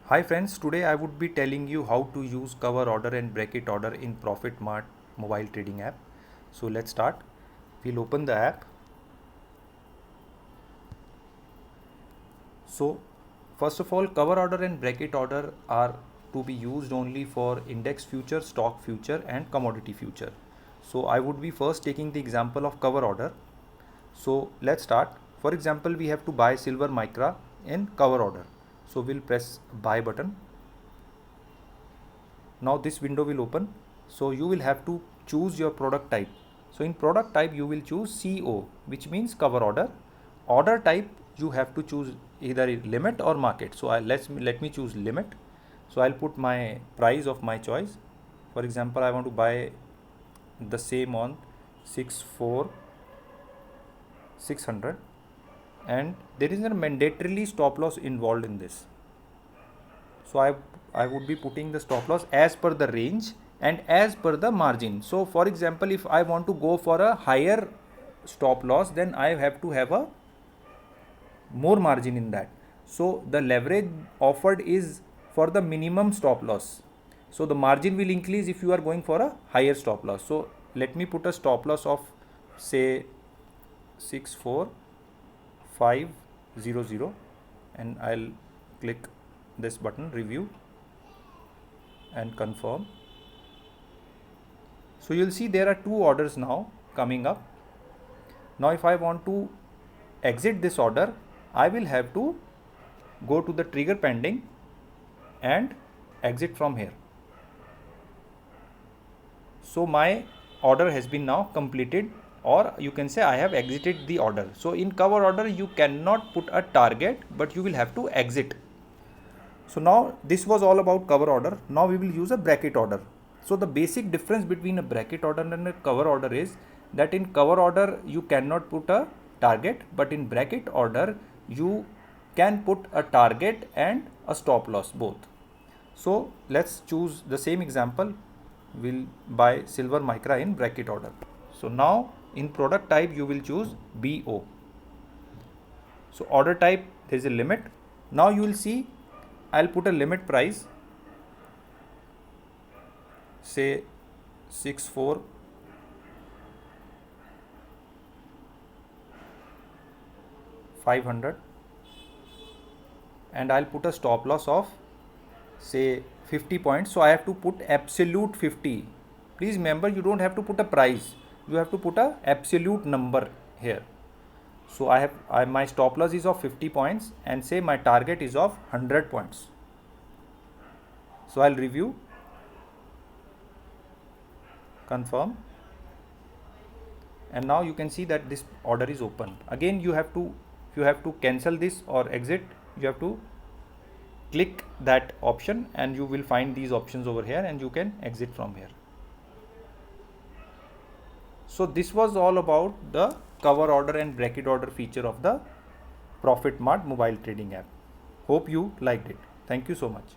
Hi friends, today I would be telling you how to use cover order and bracket order in Profit Mart mobile trading app. So let's start. We'll open the app. So first of all, cover order and bracket order are to be used only for index future, stock future and commodity future. So I would be first taking the example of cover order. So let's start. For example, we have to buy silver micra in cover order. So we'll press buy button. Now this window will open. So you will have to choose your product type. So in product type you will choose CO, which means cover order. Order type you have to choose either limit or market. So let me choose limit. So I'll put my price of my choice. For example, I want to buy the same on 600, and there is a mandatorily stop loss involved in this. So I would be putting the stop loss as per the range and as per the margin. So for example, if I want to go for a higher stop loss, then I have to have a more margin in that. So the leverage offered is for the minimum stop loss. So the margin will increase if you are going for a higher stop loss. So let me put a stop loss of say 64500, and I'll click this button review and confirm. So you'll see there are two orders now coming up. Now if I want to exit this order, I will have to go to the trigger pending and exit from here. So my order has been now completed, or you can say I have exited the order. So in cover order you cannot put a target, but you will have to exit. So now this was all about cover order. Now we will use a bracket order. So the basic difference between a bracket order and a cover order is that in cover order you cannot put a target, but in bracket order you can put a target and a stop loss both. So let's choose the same example. We'll buy silver micra in bracket order. So now in product type you will choose BO. So order type, there is a limit. Now you will see I'll put a limit price, say 64,500, and I'll put a stop loss of say 50 points. So I have to put absolute 50. Please remember, you don't have to put a price, you have to put a absolute number here. So my stop loss is of 50 points and say my target is of 100 points. So I'll review, confirm, and now you can see that this order is open. Again if you have to cancel this or exit, you have to click that option and you will find these options over here and you can exit from here. So this was all about the cover order and bracket order feature of the Profit Mart mobile trading app. Hope you liked it. Thank you so much.